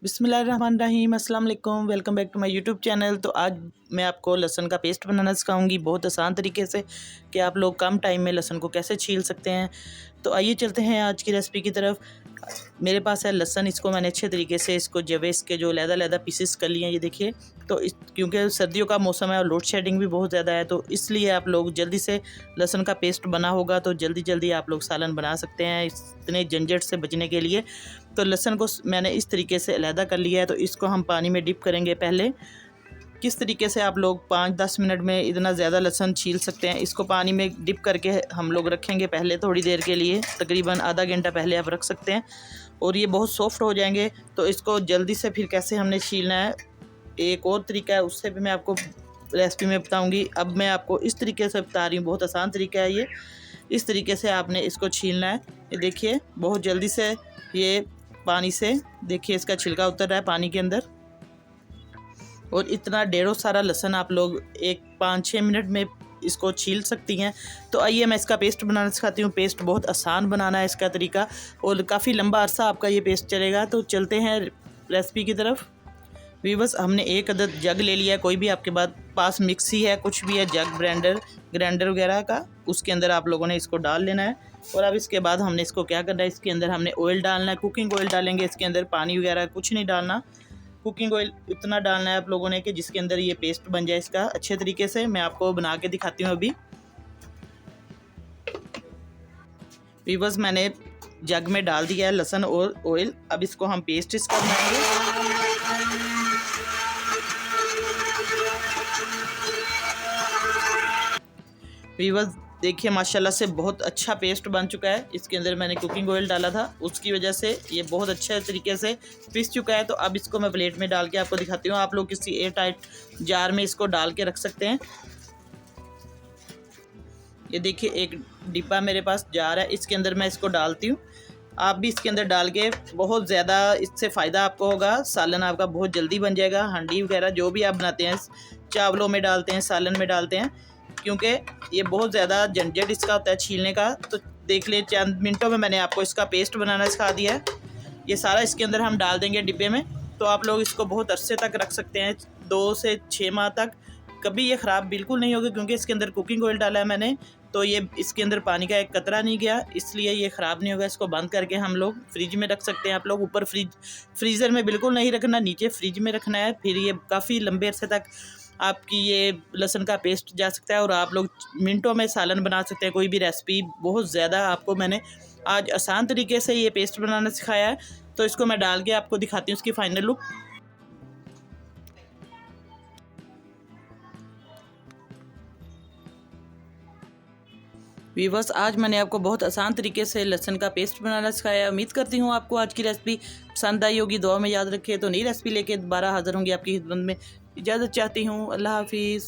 बिस्मिल्लाहिर्रहमानिर्रहीम, अस्सलाम वालेकुम। Welcome back to my YouTube channel. तो आज मैं आपको लहसुन का पेस्ट बनाना सिखाऊंगी बहुत आसान तरीके से कि आप लोग कम टाइम में लहसुन को कैसे छील सकते हैं। तो आइए चलते हैं आज की रेसिपी की तरफ। मेरे पास है लहसुन, इसको मैंने अच्छे तरीके से इसको जवे इसके जो लहदा पीसेस कर लिए हैं, ये देखिए। तो इस क्योंकि सर्दियों का मौसम है और लोड शेडिंग भी बहुत ज़्यादा है, तो इसलिए आप लोग जल्दी से लहसुन का पेस्ट बना होगा तो जल्दी आप लोग सालन बना सकते हैं इतने झंझट से बचने के लिए। तो लहसुन को मैंने इस तरीके से अलहदा कर लिया है, तो इसको हम पानी में डिप करेंगे पहले। किस तरीके से आप लोग 5-10 मिनट में इतना ज़्यादा लहसुन छील सकते हैं, इसको पानी में डिप करके हम लोग रखेंगे पहले थोड़ी देर के लिए, तकरीबन आधा घंटा पहले आप रख सकते हैं और ये बहुत सॉफ्ट हो जाएंगे। तो इसको जल्दी से फिर कैसे हमने छीलना है, एक और तरीका है, उससे भी मैं आपको रेसिपी में बताऊंगी। अब मैं आपको इस तरीके से बता रही हूँ, बहुत आसान तरीका है ये। इस तरीके से आपने इसको छीलना है। ये देखिए बहुत जल्दी से ये पानी से देखिए इसका छिलका उतर रहा है पानी के अंदर, और इतना ढेरों सारा लहसुन आप लोग 5-6 मिनट में इसको छील सकती हैं। तो आइए मैं इसका पेस्ट बनाना सिखाती हूँ। पेस्ट बहुत आसान बनाना है इसका तरीका, और काफ़ी लंबा अरसा आपका ये पेस्ट चलेगा। तो चलते हैं रेसिपी की तरफ। वीवर्स, हमने एक अदद जग ले लिया है, कोई भी आपके पास मिक्सी है, कुछ भी है, जग, ग्राइंडर वगैरह का, उसके अंदर आप लोगों ने इसको डाल लेना है। और अब इसके बाद हमने इसको क्या करना है, इसके अंदर हमने ऑयल डालना है, कुकिंग ऑयल डालेंगे इसके अंदर, पानी वगैरह कुछ नहीं डालना। कुकिंग ऑयल इतना डालना है आप लोगों ने कि जिसके अंदर ये पेस्ट बन जाए इसका अच्छे तरीके से। मैं आपको बना के दिखाती हूँ अभी। वीवर्स, मैंने जग में डाल दिया है लहसुन और ऑयल। अब इसको हम पेस्ट इसका बनाएंगे। वीवर्स देखिए, माशाल्लाह से बहुत अच्छा पेस्ट बन चुका है। इसके अंदर मैंने कुकिंग ऑयल डाला था, उसकी वजह से ये बहुत अच्छे तरीके से पिस चुका है। तो अब इसको मैं प्लेट में डाल के आपको दिखाती हूँ। आप लोग किसी एयर टाइट जार में इसको डाल के रख सकते हैं। ये देखिए एक डिब्बा मेरे पास जार है, इसके अंदर मैं इसको डालती हूँ। आप भी इसके अंदर डाल के, बहुत ज़्यादा इससे फ़ायदा आपको होगा। सालन आपका बहुत जल्दी बन जाएगा। हांडी वगैरह जो भी आप बनाते हैं, चावलों में डालते हैं, सालन में डालते हैं, क्योंकि ये बहुत ज़्यादा झंझट इसका होता है छीलने का। तो देख ले, चंद मिनटों में मैंने आपको इसका पेस्ट बनाना सिखा दिया है। ये सारा इसके अंदर हम डाल देंगे डिब्बे में। तो आप लोग इसको बहुत अरसे तक रख सकते हैं, 2 से 6 माह तक। कभी ये ख़राब बिल्कुल नहीं होगी, क्योंकि इसके अंदर कुकिंग ऑयल डाला है मैंने, तो ये इसके अंदर पानी का एक कतरा नहीं गया, इसलिए ये ख़राब नहीं होगा। इसको बंद करके हम लोग फ्रिज में रख सकते हैं। आप लोग ऊपर फ्रीज़र में बिल्कुल नहीं रखना, नीचे फ्रिज में रखना है। फिर ये काफ़ी लंबे अरसे तक आपकी ये लहसुन का पेस्ट जा सकता है और आप लोग मिनटों में सालन बना सकते हैं। कोई भी रेसिपी बहुत ज़्यादा आपको मैंने आज आसान तरीके से ये पेस्ट बनाना सिखाया है। तो इसको मैं डाल के आपको दिखाती हूँ इसकी फाइनल लुक। वीवर्स, आज मैंने आपको बहुत आसान तरीके से लहसुन का पेस्ट बनाना सिखाया। उम्मीद करती हूँ आपको आज की रेसिपी पसंद आई होगी। दुआ में याद रखिए। तो नई रेसिपी लेके दोबारा हाज़िर होंगी आपकी खिदमत में। इजाज़त चाहती हूँ। अल्लाह हाफिज़।